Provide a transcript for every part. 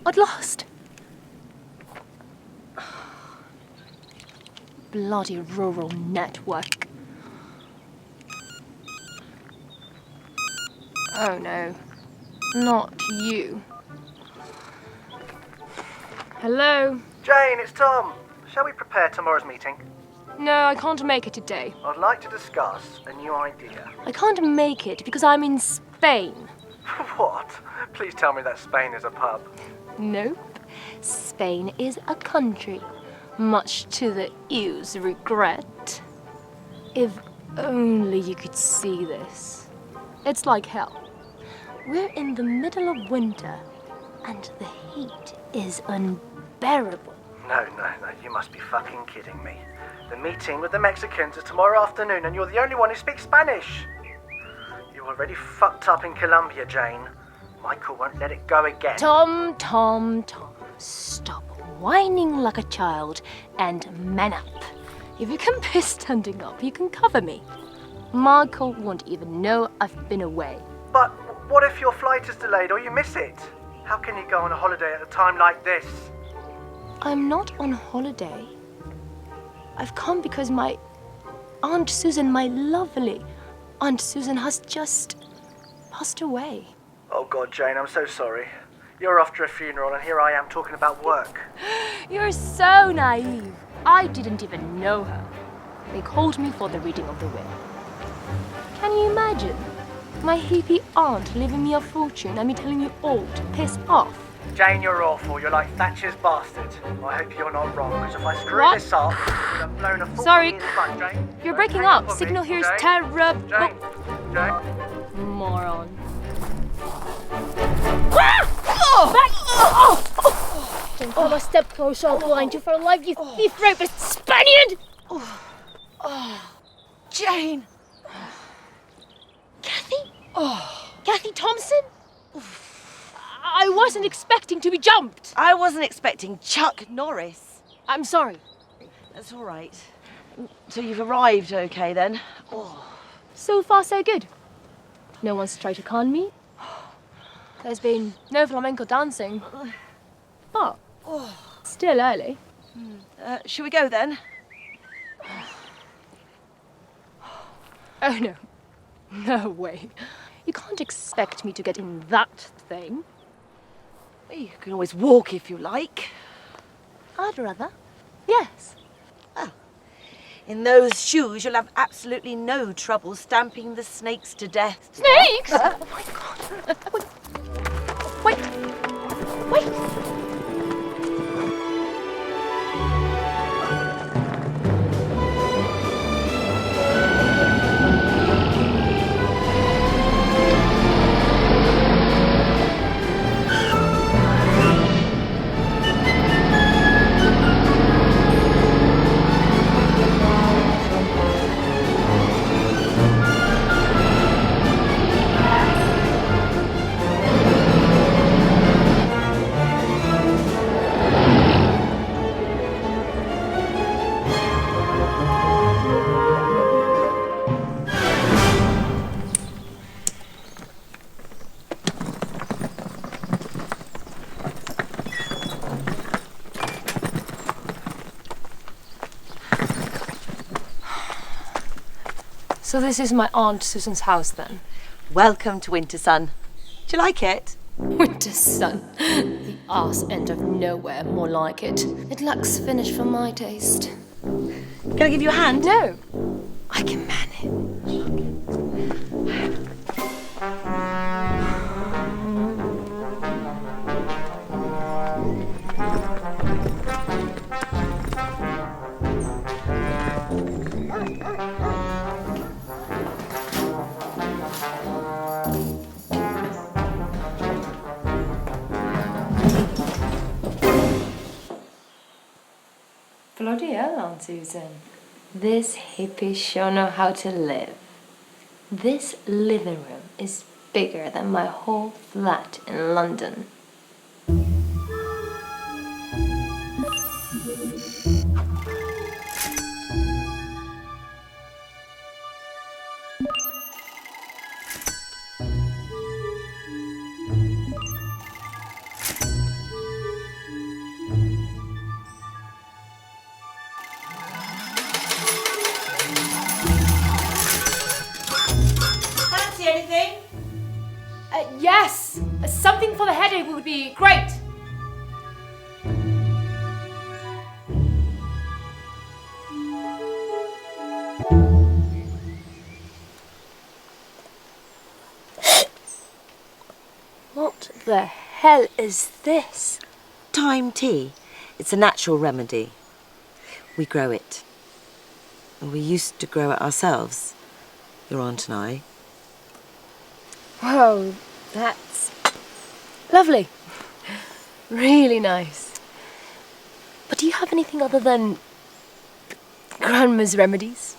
At last! Bloody rural network. Oh no, not you. Hello? Jane, it's Tom. Shall we prepare tomorrow's meeting? No, I can't make it today. I'd like to discuss a new idea. I can't make it because I'm in Spain. What? Please tell me that Spain is a pub. Nope. Spain is a country, much to the EU's regret. If only you could see this. It's like hell. We're in the middle of winter, and the heat is unbearable. No, you must be fucking kidding me. The meeting with the Mexicans is tomorrow afternoon, and you're the only one who speaks Spanish. You're already fucked up in Colombia, Jane. Michael won't let it go again. Tom. Stop whining like a child and man up. If you can be standing up, you can cover me. Michael won't even know I've been away. But what if your flight is delayed or you miss it? How can you go on a holiday at a time like this? I'm not on holiday. I've come because my Aunt Susan, my lovely Aunt Susan, has just passed away. Oh God, Jane, I'm so sorry. You're off to a funeral and here I am talking about work. You're so naive. I didn't even know her. They called me for the reading of the will. Can you imagine? My hippie aunt leaving me a fortune and me telling you all to piss off. Jane, you're awful. You're like Thatcher's bastard. I hope you're not wrong, because if I screw What? this up, you'd have blown a full Sorry. in the front, Jane. You're Don't breaking hang up. on Signal me. here is Jane? terrible. Jane? Moron. Don't come a step closer, I'll blind you for life, you thief rapist Spaniard! Jane! Cathy? Cathy Thompson? I wasn't expecting to be jumped. I wasn't expecting Chuck Norris. I'm sorry. That's all right. So you've arrived okay then? So far, so good. No one's tried to con me. There's been no flamenco dancing. But still early. Shall we go then? Oh, no. No way. You can't expect me to get in that thing. Well, you can always walk if you like. I'd rather. Yes. In those shoes, you'll have absolutely no trouble stamping the snakes to death. Snakes? Oh, my God. Wait. So this is my Aunt Susan's house then? Welcome to Wintersun. Do you like it? Wintersun. The arse end of nowhere, more like it. It lacks finish for my taste. Can I give you a hand? No, I can manage. Bloody hell, Aunt Susan. This hippie sure know how to live. This living room is bigger than my whole flat in London. Fancy anything? Yes! Something for the headache would be great! What the hell is this? Thyme tea. It's a natural remedy. We grow it. And we used to grow it ourselves, your aunt and I. Whoa, that's lovely. Really nice. But do you have anything other than Grandma's remedies?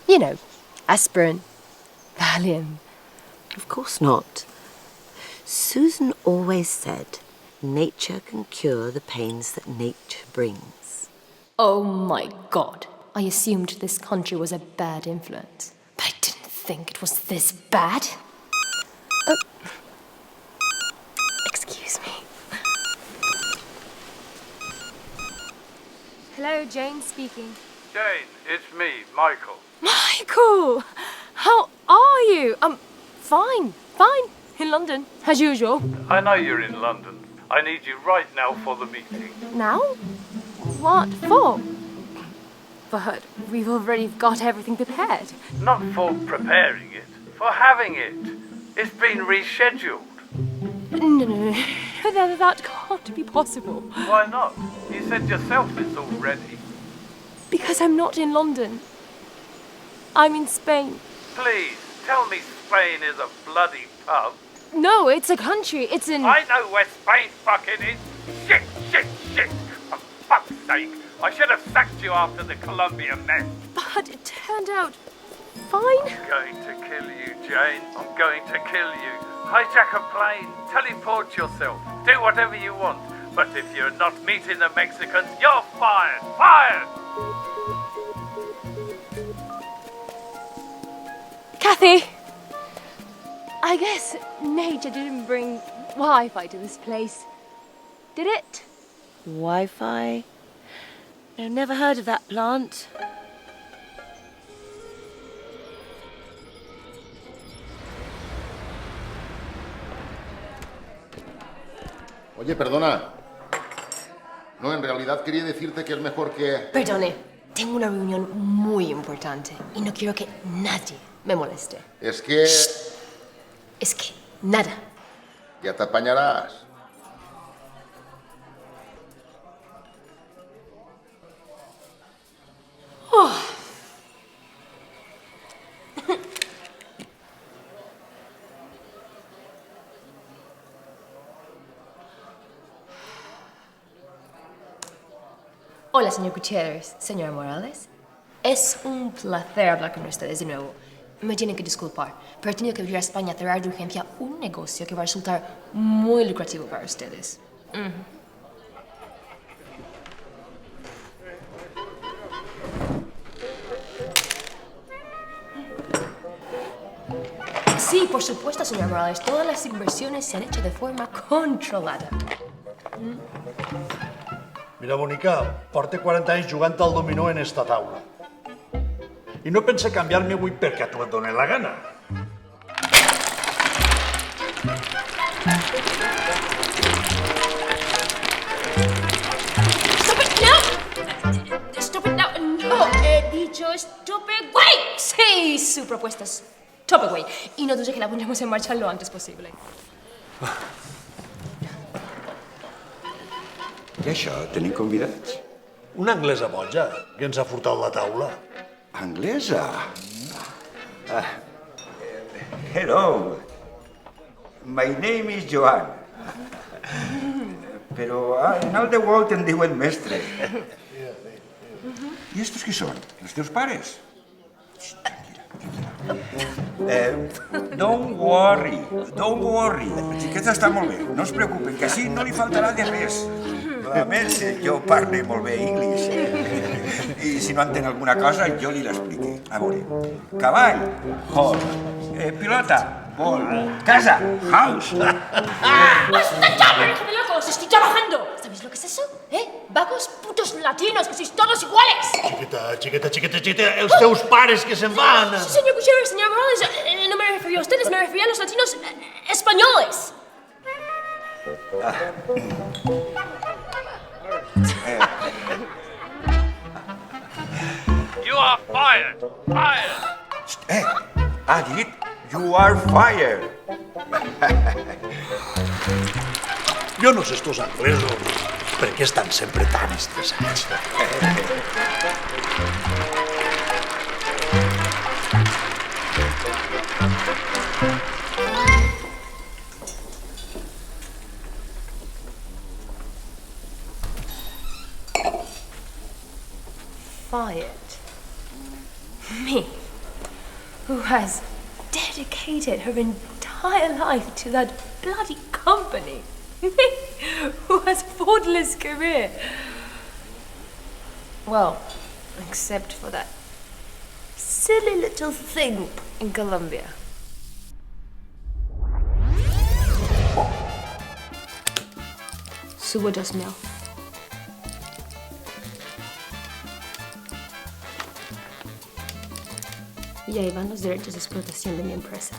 You know, aspirin, Valium. Of course not. Susan always said, nature can cure the pains that nature brings. Oh my God. I assumed this country was a bad influence. But I didn't think it was this bad. Oh. Excuse me. Hello, Jane speaking. Jane, it's me, Michael. Michael! How are you? Fine. In London, as usual. I know you're in London. I need you right now for the meeting. Now? What for? But we've already got everything prepared. Not for preparing it, for having it. It's been rescheduled. No, that can't be possible. Why not? You said yourself it's all ready. Because I'm not in London. I'm in Spain. Please, tell me Spain is a bloody pub. No, it's a country. It's in... I know where Spain fucking is. Shit. For fuck's sake. I should have sacked you after the Columbia mess. But it turned out fine. I'm going to kill you, Jane. I'm going to kill you. Hijack a plane. Teleport yourself. Do whatever you want. But if you're not meeting the Mexicans, you're fired. Fired! Cathy! I guess nature didn't bring Wi-Fi to this place. Did it? Wi-Fi? I've never heard of that plant. Oye, perdona. No, en realidad quería decirte que es mejor que... Perdone, tengo una reunión muy importante y no quiero que nadie me moleste. Es que... Es que nada. Ya te apañarás. Hola, señor Gutiérrez, señora Morales. Es un placer hablar con ustedes de nuevo. Me tienen que disculpar, pero he tenido que venir a España a cerrar de urgencia un negocio que va a resultar muy lucrativo para ustedes. Sí, por supuesto, señora Morales. Todas las inversiones se han hecho de forma controlada. Mira, bonica, porto 40 anys jugant al dominó en esta taula. I no pense canviar-me avui perquè a tu et doni la gana. Stop it now. No, he dicho stop it, güey. Sí, su propuesta es stop it, güey. Y no dude que la pondremos en marcha lo antes posible. I això, tenim convidats? Una anglesa boja que ens ha furtat la taula. Anglesa? Hello. My name is Joan. Però en el de Walt em diuen mestre. I estos qui són? Els teus pares? Don't worry. La xiqueta està molt bé. No es preocupen, que així no li faltarà de res. A més, jo parlo molt bé anglès. I si no entén alguna cosa, jo li l'explico. A veure, cavall, hall. Pilota, ball. Casa, house. ¡Basta ya, pareja de locos! ¡Estoy trabajando! ¿Sabéis lo que es eso? Vagos putos latinos, que sois todos iguales. Chiqueta, els teus pares que se'n van. Sí, señor Cuchero, señor Morales, no me refería a ustedes, me refería a los latinos españoles. You are fired! Fired! Ha dit, you are fired. Jo no sé estos anglesos per què estan sempre tan estressats. Fired. Me, who has dedicated her entire life to that bloody company. Me, who has faultless career. Well, except for that silly little thing in Colombia. Subo 2,000. Y ahí van los derechos de explotación de mi empresa.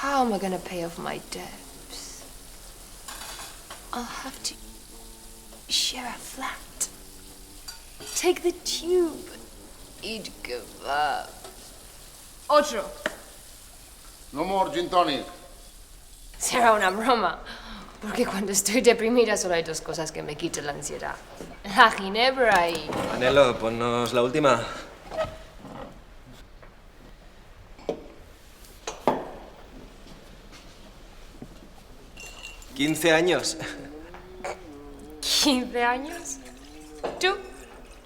How am I gonna pay off my debts? I'll have to share a flat, take the tube, eat kebab. Otro. No more gin tonic. Será una broma, porque cuando estoy deprimida solo hay 2 cosas que me quitan la ansiedad. La ginebra y... Manelo, ponnos la última. ¿15 años? ¿15 años? ¿Tú?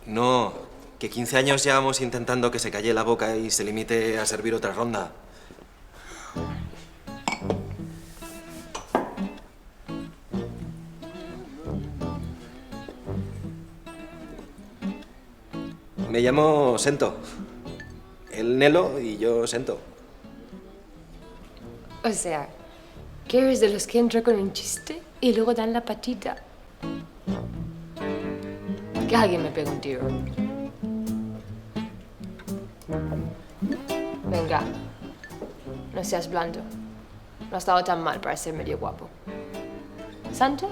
No, que 15 años llevamos intentando que se calle la boca y se limite a servir otra ronda. Me llamo Sento. El Nelo y yo Sento. O sea, ¿que eres de los que entra con un chiste y luego dan la patita? Que alguien me pegue un tiro. Venga, no seas blando. No ha estado tan mal para ser medio guapo. ¿Santo?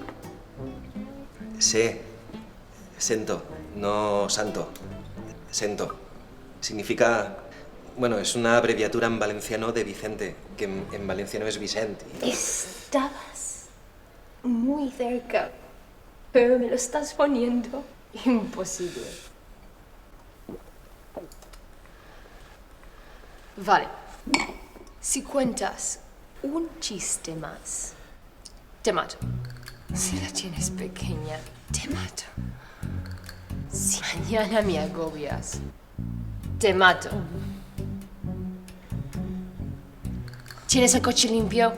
Sí. Sento, no santo. Sento. Significa... Bueno, es una abreviatura en valenciano de Vicente, que en valenciano es Vicent. Estabas muy cerca, pero me lo estás poniendo imposible. Vale. Si cuentas un chiste más, te mato. Si la tienes pequeña, te mato. Si mañana me agobias, te mato. ¿Tienes el coche limpio?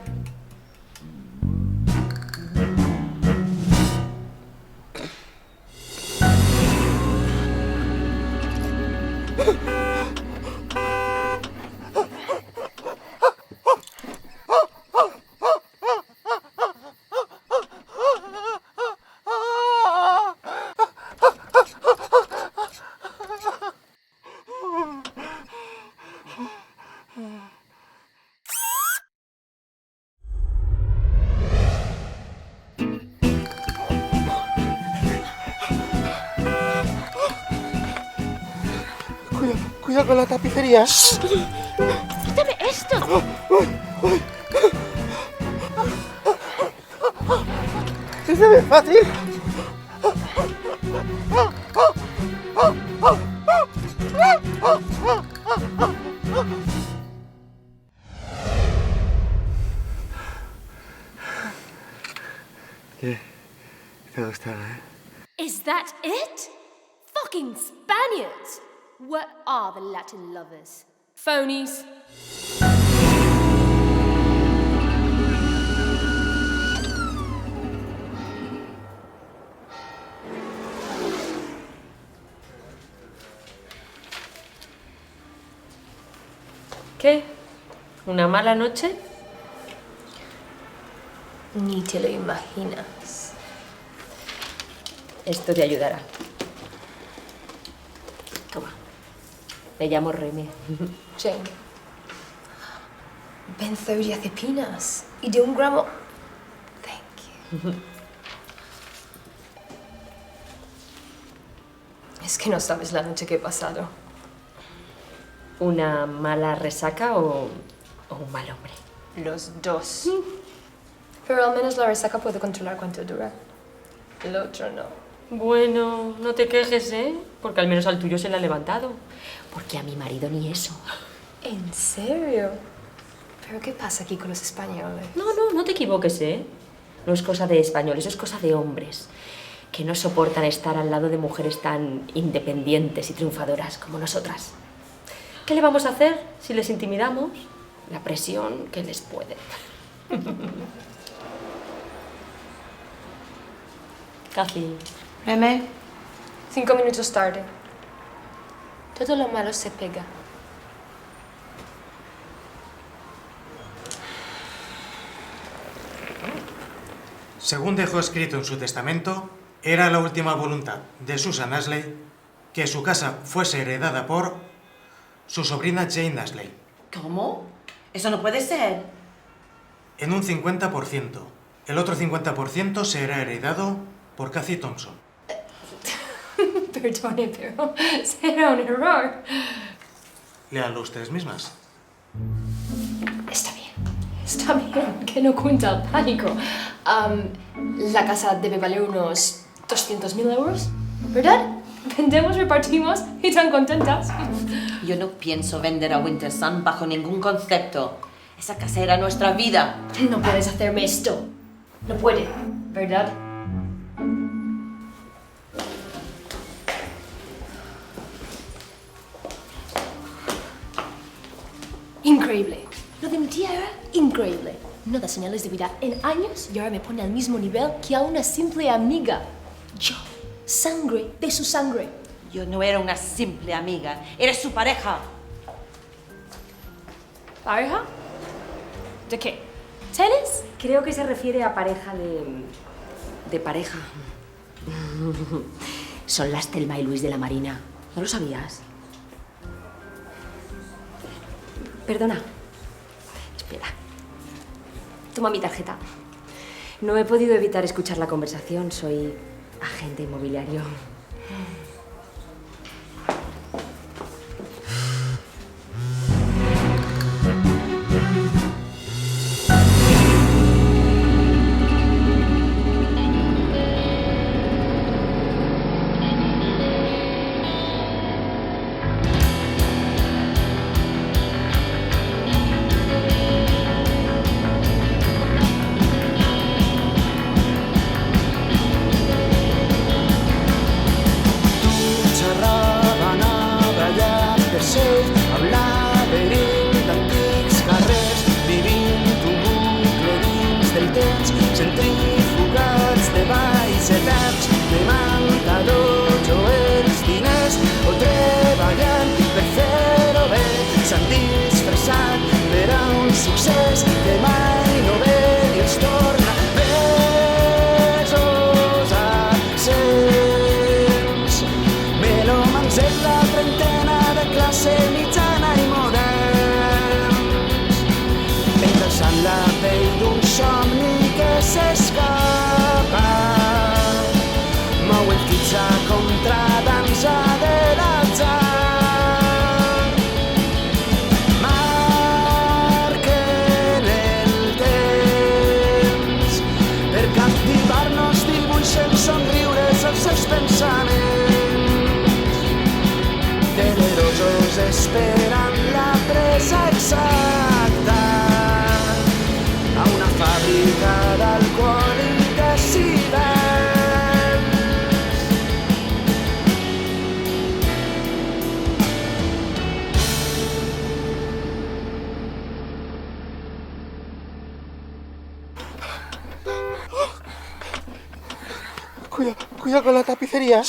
Cuidado con la tapicería. ¡Quítame esto! ¿Es de fácil? ¿Qué? estará. Is that it? Fucking Spaniards! What are the Latin lovers? Phonies. ¿Qué? ¿Una mala noche? Ni te lo imaginas. Esto te ayudará. Toma. Me llamo Remy. Jane. Benzodiazepinas. Y de 1 gramo. Thank you. Es que no sabes la noche que he pasado. ¿Una mala resaca o un mal hombre? Los dos. Pero al menos la resaca puedo controlar cuánto dura. El otro no. Bueno, no te quejes, ¿eh? Porque al menos al tuyo se le ha levantado. Porque a mi marido ni eso. ¿En serio? ¿Pero qué pasa aquí con los españoles? No te equivoques, ¿eh? No es cosa de españoles, es cosa de hombres. Que no soportan estar al lado de mujeres tan independientes y triunfadoras como nosotras. ¿Qué le vamos a hacer si les intimidamos? La presión que les puede. Cathy. Remy, 5 minutos tarde. Todo lo malo se pega. Según dejó escrito en su testamento, era la última voluntad de Susan Ashley que su casa fuese heredada por su sobrina Jane Ashley. ¿Cómo? Eso no puede ser. En un 50%. El otro 50% será heredado por Cathy Thompson. Perdone, pero será un error. Léanlo ustedes mismas. Está bien, que no cuenta el pánico. La casa debe valer unos 200.000 euros, ¿verdad? Vendemos, repartimos y tan contentas. Yo no pienso vender a Wintersun bajo ningún concepto. Esa casa era nuestra vida. No puedes hacerme esto. No puede, ¿verdad? Increíble. Lo de mi tía era increíble. No da señales de vida en años y ahora me pone al mismo nivel que a una simple amiga. Yo, sangre de su sangre. Yo no era una simple amiga. Eres su pareja. ¿Pareja? ¿De qué? ¿Tenis? Creo que se refiere a pareja de pareja. Son las Thelma y Luis de la Marina. ¿No lo sabías? Perdona. Espera. Toma mi tarjeta. No he podido evitar escuchar la conversación. Soy agente inmobiliario. Esperant la presa exacta a una fàbrica d'alcohol i de civet. Cuidado con la tapicería.